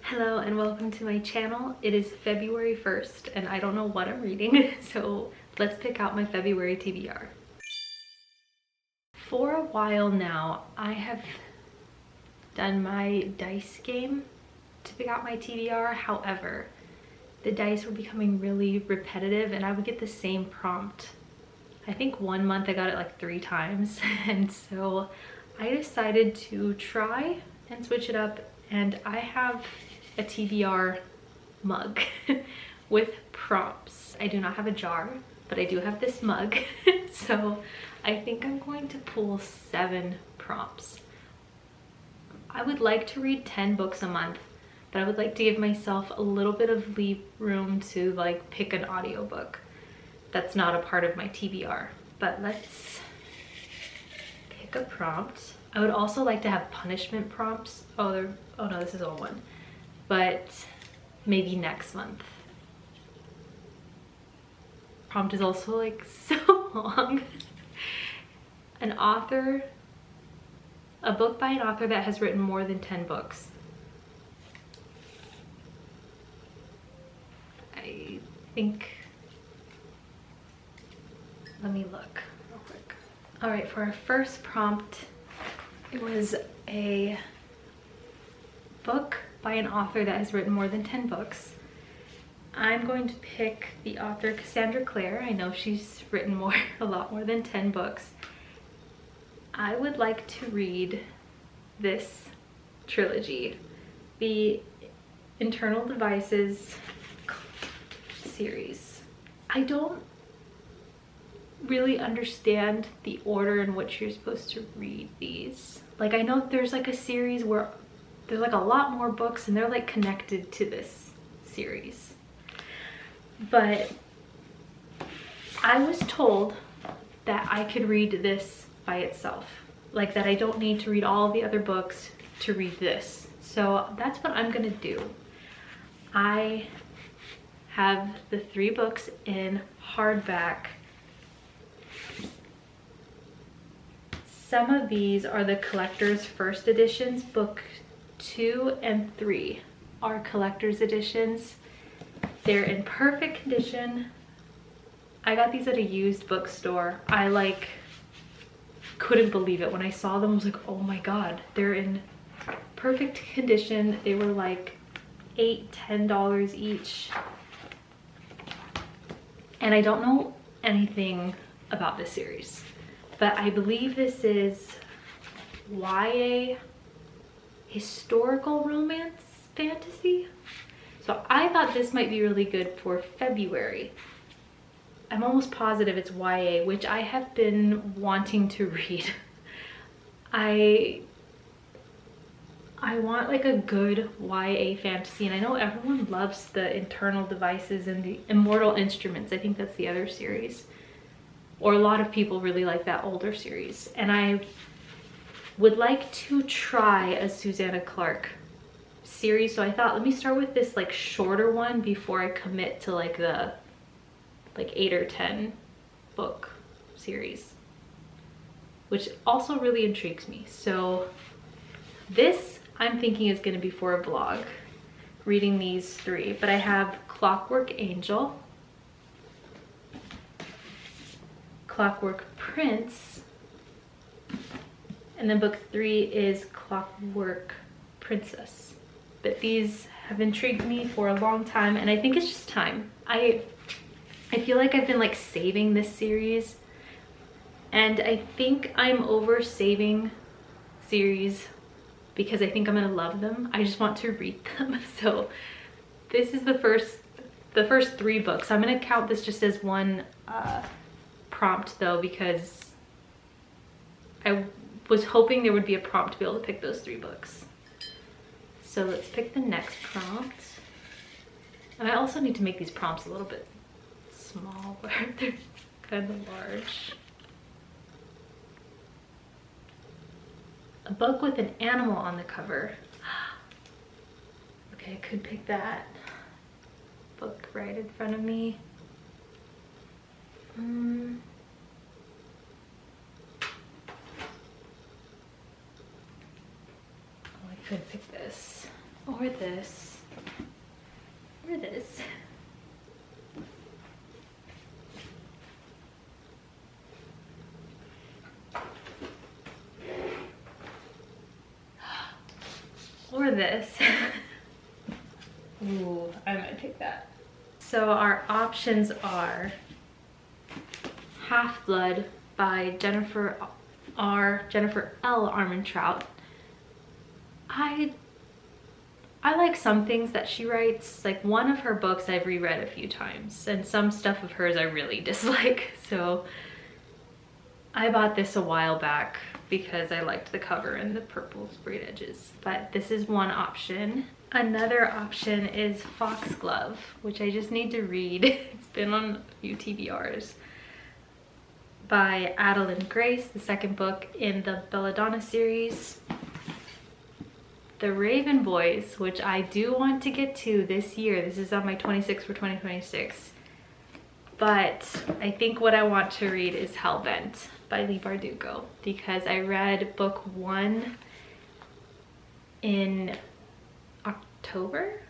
Hello and welcome to my channel. It is February 1st and I don't know what I'm reading, so let's pick out my February TBR. For a while now, I have done my dice game to pick out my TBR. However, the dice were becoming really repetitive and I would get the same prompt. I think one month I got it like 3 times, and so I decided to try and switch it up, and I have a TBR mug with prompts. I do not have a jar, but I do have this mug. So I think I'm going to pull 7 prompts. I would like to read 10 books a month, but I would like to give myself a little bit of room to like pick an audiobook that's not a part of my TBR. But let's pick a prompt. I would also like to have punishment prompts. Oh no, this is all one. But maybe next month. Prompt is also like so long. A book by an author that has written more than 10 books. I think, let me look real quick. All right, for our first prompt, it was a book by an author that has written more than 10 books. I'm going to pick the author Cassandra Clare. I know she's written a lot more than 10 books. I would like to read this trilogy, the Internal Devices series. I don't really understand the order in which you're supposed to read these. Like, I know there's like a series where there's like a lot more books and they're like connected to this series. But I was told that I could read this by itself. Like that I don't need to read all the other books to read this. So that's what I'm gonna do. I have the 3 books in hardback. Some of these are the collector's first editions. Book 2 and 3 are collector's editions. They're in perfect condition. I got these at a used bookstore. I like couldn't believe it when I saw them. I was like, oh my god, they're in perfect condition. They were like $8–10 each. And I don't know anything about this series, but I believe this is YA historical romance fantasy. So I thought this might be really good for February. I'm almost positive it's YA, which I have been wanting to read. I want like a good YA fantasy, and I know everyone loves the Internal Devices and the Immortal Instruments. I think that's the other series. Or a lot of people really like that older series. And I would like to try a Susanna Clarke series, so I thought let me start with this like shorter one before I commit to like the 8 or 10 book series, which also really intrigues me. So this I'm thinking is going to be for a vlog, reading these 3. But I have Clockwork Angel, Clockwork Prince, and then book 3 is Clockwork Princess. But these have intrigued me for a long time, and I think it's just time. I feel like I've been like saving this series, and I think I'm over saving series because I think I'm gonna love them. I just want to read them. So this is the first 3 books. I'm gonna count this just as one prompt though, because I was hoping there would be a prompt to be able to pick those 3 books. So let's pick the next prompt. And I also need to make these prompts a little bit smaller. They're kind of large. A book with an animal on the cover. Okay, I could pick that. Book right in front of me. I could pick this or this. Or this. Or this. Ooh, I might pick that. So our options are Half-Blood by Jennifer L. Armentrout. I like some things that she writes. Like one of her books I've reread a few times, and some stuff of hers I really dislike. So I bought this a while back because I liked the cover and the purple sprayed edges. But this is one option. Another option is Foxglove, which I just need to read. It's been on a few TBRs. By Adeline Grace, the second book in the Belladonna series. The Raven Boys, which I do want to get to this year. This is on my 26 for 2026. But I think what I want to read is Hellbent by Leigh Bardugo, because I read book 1 in October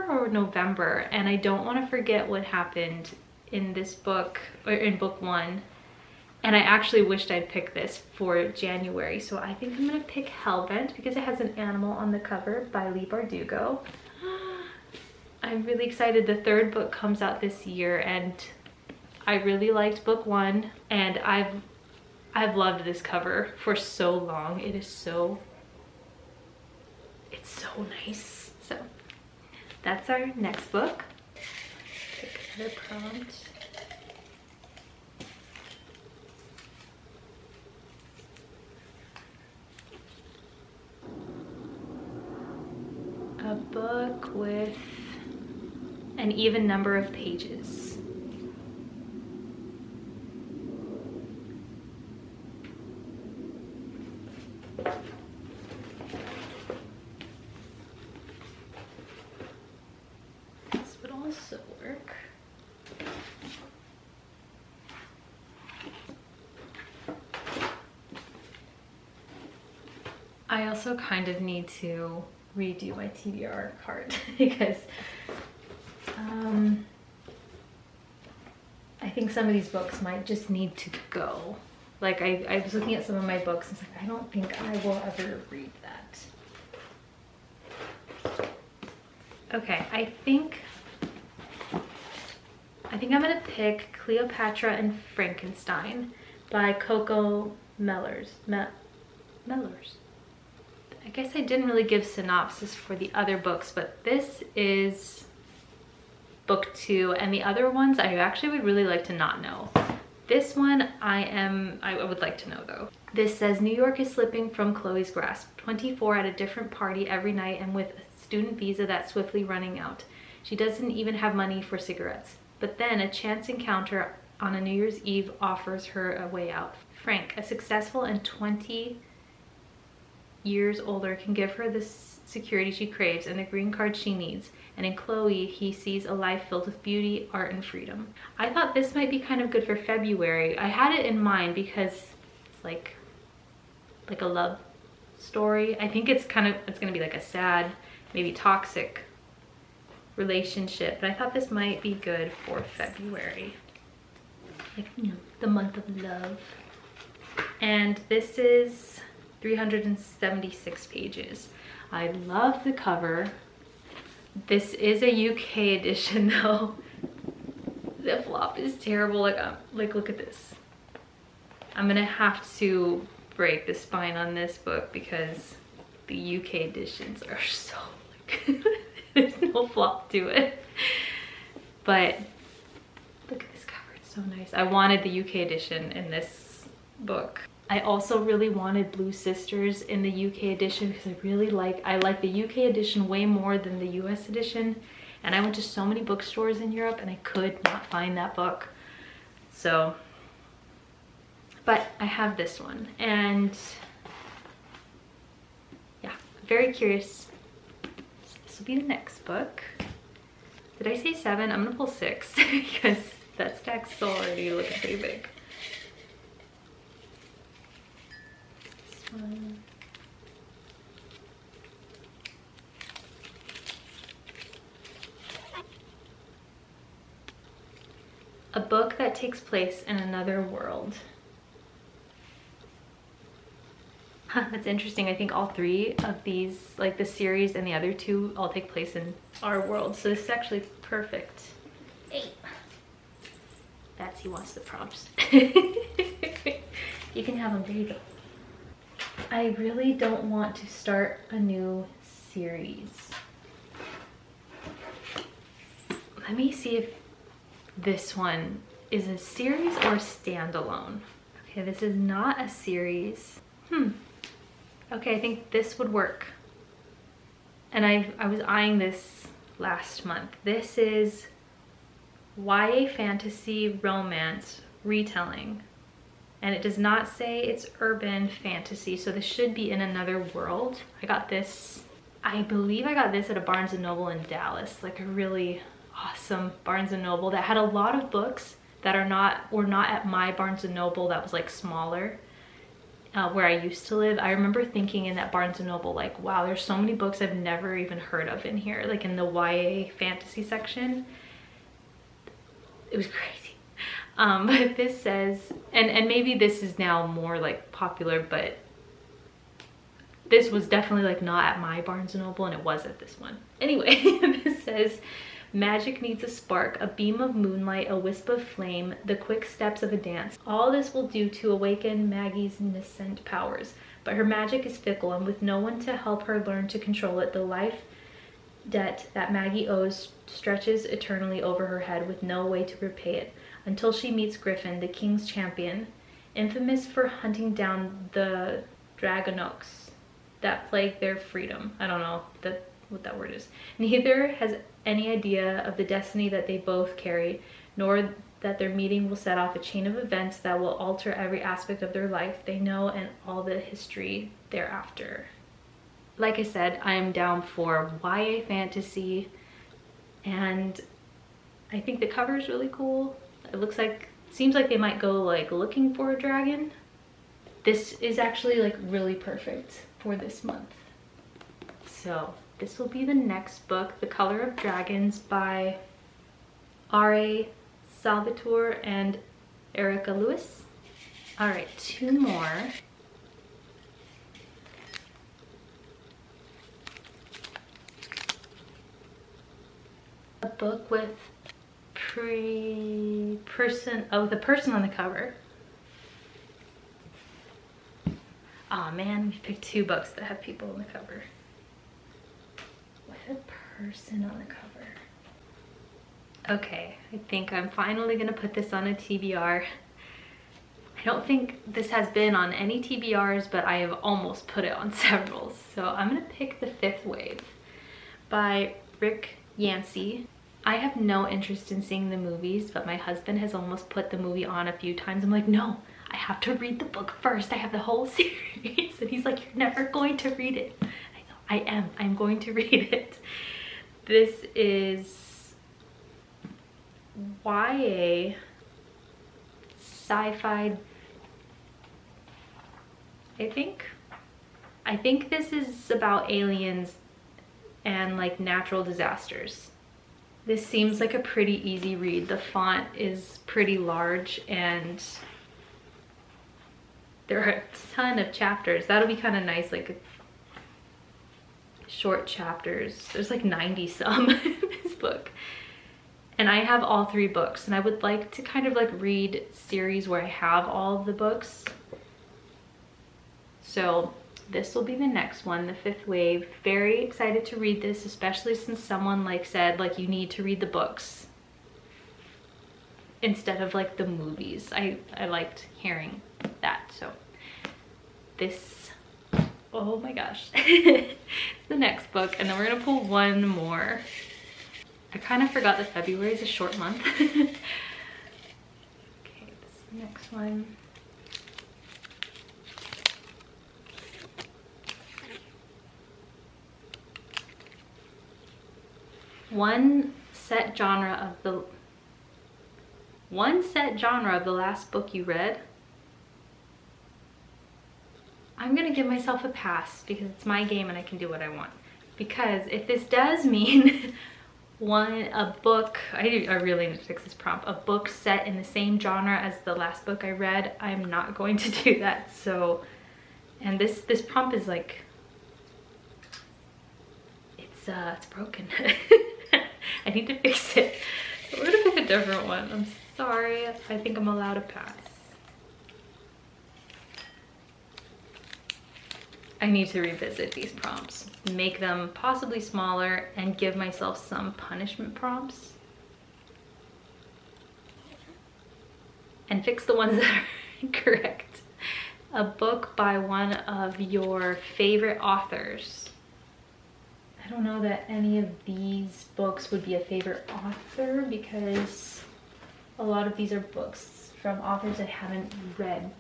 or November, and I don't want to forget what happened in this book, or in book 1. And I actually wished I'd picked this for January. So I think I'm gonna pick Hellbent because it has an animal on the cover by Leigh Bardugo. I'm really excited. The third book comes out this year, and I really liked book 1, and I've loved this cover for so long. It's so nice. So that's our next book. Pick another prompt. A book with an even number of pages. This would also work. I also kind of need to redo my TBR cart because I think some of these books might just need to go. Like I was looking at some of my books and it's like, I don't think I will ever read that. Okay, I think I'm gonna pick Cleopatra and Frankenstein by Coco Mellers. I guess I didn't really give synopsis for the other books, but this is book 2, and the other ones I actually would really like to not know. This one I would like to know though. This says, New York is slipping from Chloe's grasp. 24 at a different party every night and with a student visa that's swiftly running out. She doesn't even have money for cigarettes. But then a chance encounter on a New Year's Eve offers her a way out. Frank, a successful and 20 years older, can give her the security she craves and the green card she needs. And in Chloe, he sees a life filled with beauty, art, and freedom. I thought this might be kind of good for February. I had it in mind because it's like a love story. I think it's gonna be like a sad, maybe toxic relationship, but I thought this might be good for February. Like, you know, the month of love. And this is 376 pages. I love the cover. This is a UK edition though. The flop is terrible. Like look at this. I'm gonna have to break the spine on this book because the UK editions are so like there's no flop to it. But look at this cover, it's so nice. I wanted the UK edition in this book. I also really wanted Blue Sisters in the UK edition because I like the UK edition way more than the US edition. And I went to so many bookstores in Europe and I could not find that book. So, but I have this one and yeah, very curious. This will be the next book. Did I say 7? I'm gonna pull 6 because that stack's already looking pretty big. A book that takes place in another world. Huh, that's interesting. I think all three of these, like the series and the other two, all take place in our world. So this is actually perfect. Hey. That's, he wants the prompts. You can have them, there you go. I really don't want to start a new series. Let me see if this one is a series or standalone. Okay, this is not a series. Okay, I think this would work. And I was eyeing this last month. This is YA fantasy romance retelling. And it does not say it's urban fantasy, so this should be in another world. I got this, I believe I got this at a Barnes & Noble in Dallas, like a really awesome Barnes & Noble that had a lot of books that were not at my Barnes & Noble that was like smaller, where I used to live. I remember thinking in that Barnes & Noble, like, wow, there's so many books I've never even heard of in here, like in the YA fantasy section. It was crazy. But this says, and maybe this is now more like popular, but this was definitely like not at my Barnes & Noble, and it was at this one. Anyway, this says, magic needs a spark, a beam of moonlight, a wisp of flame, the quick steps of a dance. All this will do to awaken Maggie's nascent powers. But her magic is fickle, and with no one to help her learn to control it, the life debt that Maggie owes stretches eternally over her head with no way to repay it. Until she meets Griffin, the king's champion, infamous for hunting down the Dragonoks that plague their freedom. I don't know what that word is. Neither has any idea of the destiny that they both carry, nor that their meeting will set off a chain of events that will alter every aspect of their life they know and all the history thereafter. Like I said, I am down for YA fantasy, and I think the cover is really cool. It seems like they might go like looking for a dragon. This is actually like really perfect for this month. So this will be the next book, The Color of Dragons by R.A. Salvatore and Erica Lewis. All right, two more. A book with the person on the cover. Oh man, we picked two books that have people on the cover. With a person on the cover. Okay, I think I'm finally gonna put this on a TBR. I don't think this has been on any TBRs, but I have almost put it on several. So I'm gonna pick The Fifth Wave by Rick Yancey. I have no interest in seeing the movies, but my husband has almost put the movie on a few times. I'm like, no, I have to read the book first. I have the whole series. And he's like, you're never going to read it. I know, I am. I'm going to read it. This is YA sci-fi, I think this is about aliens and like natural disasters. This seems like a pretty easy read. The font is pretty large and there are a ton of chapters. That'll be kind of nice, like short chapters. There's like 90 some in this book. And I have all three books, and I would like to kind of like read series where I have all of the books. So this will be the next one, The Fifth Wave. Very excited to read this, especially since someone like said like you need to read the books instead of like the movies. I liked hearing that. So this, oh my gosh, it's the next book, and then we're gonna pull one more. I kind of forgot that February is a short month. Okay, this is the next one. One set genre of the last book you read. I'm gonna give myself a pass because it's my game and I can do what I want. Because if this does mean a book, I really need to fix this prompt, a book set in the same genre as the last book I read. I'm not going to do that. So, and this prompt is like, it's broken. I need to fix it. So we're gonna pick a different one. I'm sorry, I think I'm allowed to pass. I need to revisit these prompts, make them possibly smaller, and give myself some punishment prompts. And fix the ones that are incorrect. A book by one of your favorite authors. I don't know that any of these books would be a favorite author because a lot of these are books from authors I haven't read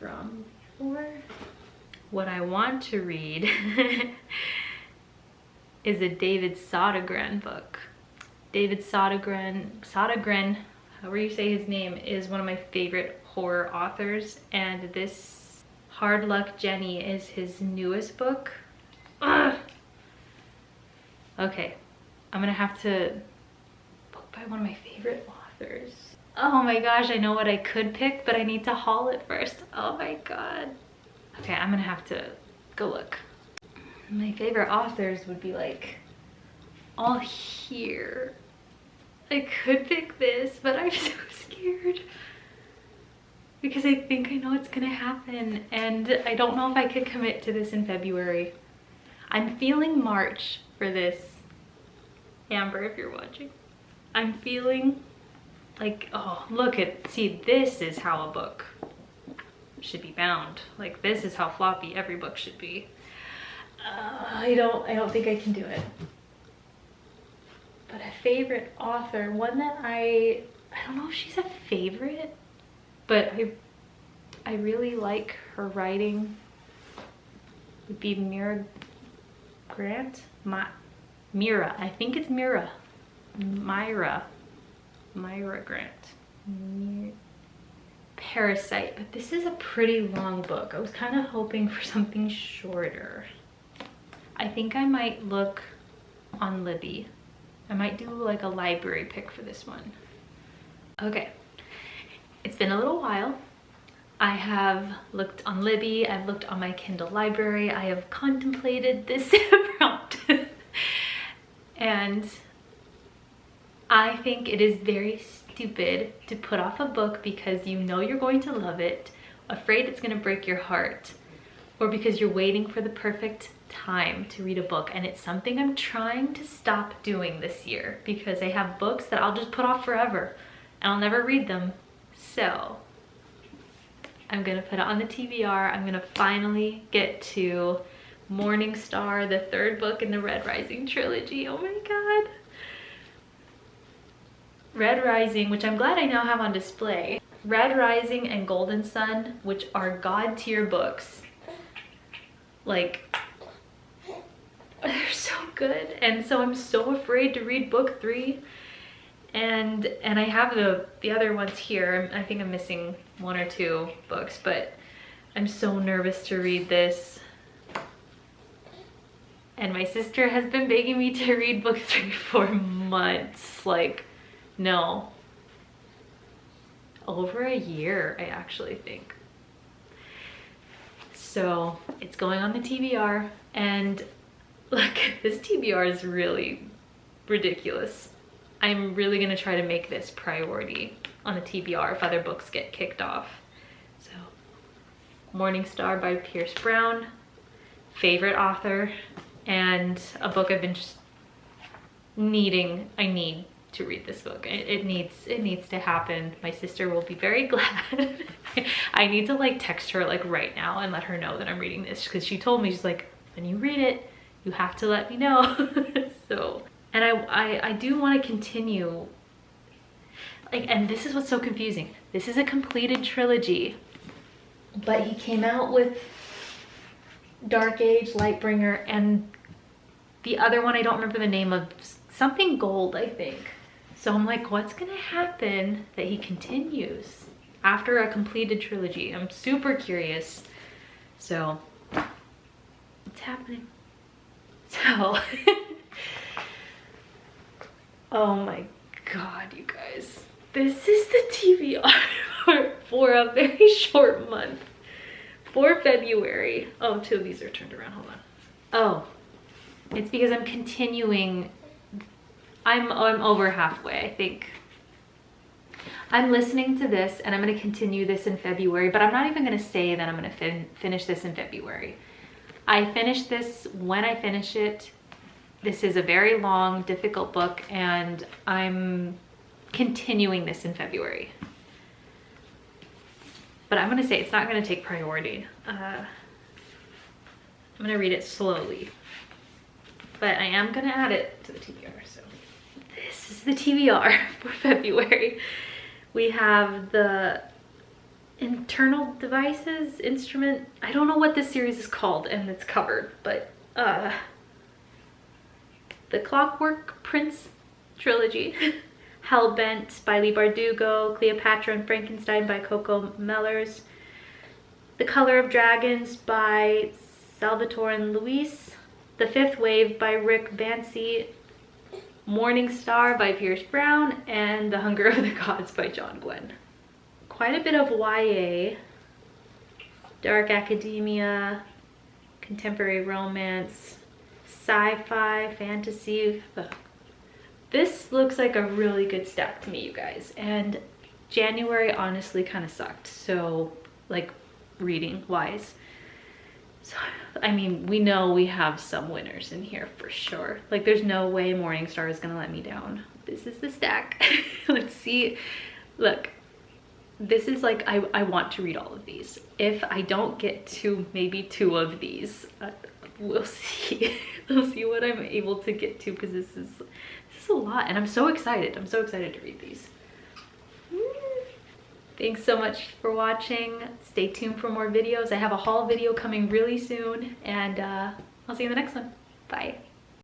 from before. What I want to read is a David Sodergren book. David Sodergren, however you say his name, is one of my favorite horror authors, and this Hard Luck Jenny is his newest book. Ugh. Okay, I'm gonna have to book by one of my favorite authors. Oh my gosh, I know what I could pick, but I need to haul it first. Oh my god. Okay, I'm gonna have to go look. My favorite authors would be like all here. I could pick this, but I'm so scared because I think I know what's gonna happen, and I don't know if I could commit to this in February. I'm feeling March for this. Amber, if you're watching. I'm feeling like, oh, see, this is how a book should be bound. Like, this is how floppy every book should be. I don't think I can do it. But a favorite author, one that I don't know if she's a favorite, but I really like her writing, would be Mira Grant? Mira, I think it's Mira. Myra Grant. Parasite, but this is a pretty long book. I was kind of hoping for something shorter. I think I might look on Libby. I might do like a library pick for this one. Okay, it's been a little while. I have looked on Libby, I've looked on my Kindle library, I have contemplated this prompt. And I think it is very stupid to put off a book because you know you're going to love it, afraid it's going to break your heart, or because you're waiting for the perfect time to read a book. And it's something I'm trying to stop doing this year because I have books that I'll just put off forever and I'll never read them. So I'm gonna put it on the TBR. I'm gonna finally get to Morning Star, the third book in the Red Rising trilogy. Oh my god. Red Rising, which I'm glad I now have on display. Red Rising and Golden Sun, which are god tier books. Like, they're so good. And so I'm so afraid to read book 3. And I have the other ones here. I think I'm missing 1 or 2 books, but I'm so nervous to read this. And my sister has been begging me to read book 3 for months. Like, no. Over a year, I actually think. So it's going on the TBR, and look, this TBR is really ridiculous. I'm really gonna try to make this priority on the TBR if other books get kicked off. So, Morning Star by Pierce Brown, favorite author, and a book I've been just I need to read this book. It needs to happen. My sister will be very glad. I need to like text her like right now and let her know that I'm reading this, because she told me, she's like, when you read it, you have to let me know. So, and I do want to continue, like, and this is what's so confusing. This is a completed trilogy, but he came out with Dark Age, Lightbringer, and the other one I don't remember the name of, something Gold, I think. So I'm like, what's gonna happen that he continues after a completed trilogy? I'm super curious. So it's happening. So Oh my God, you guys. This is the TBR for a very short month. For February. Oh, two of these are turned around, hold on. Oh, it's because I'm continuing. I'm over halfway, I think. I'm listening to this and I'm gonna continue this in February, but I'm not even gonna say that I'm gonna finish this in February. I finished this when I finish it. This is a very long, difficult book and I'm continuing this in February. But I'm gonna say it's not gonna take priority. I'm gonna read it slowly, but I am gonna add it to the TBR. So this is the TBR for February. We have the internal devices, instrument. I don't know what this series is called and it's covered, but the Clockwork Prince trilogy. Hellbent by Leigh Bardugo, Cleopatra and Frankenstein by Coco Mellers, The Color of Dragons by Salvatore and Luis, The Fifth Wave by Rick Bancy, Morning Star by Pierce Brown, and The Hunger of the Gods by John Gwen. Quite a bit of YA, dark academia, contemporary romance, sci-fi, fantasy. This looks like a really good stack to me, you guys. And January honestly kind of sucked. So, like, reading wise. So, I mean, we know we have some winners in here for sure. Like, there's no way Morningstar is gonna let me down. This is the stack. Let's see. Look, this is like, I want to read all of these. If I don't get to maybe 2 of these, we'll see. We'll see what I'm able to get to, because this is a lot and I'm so excited. I'm so excited to read these. Thanks so much for watching. Stay tuned for more videos. I have a haul video coming really soon and I'll see you in the next one. Bye.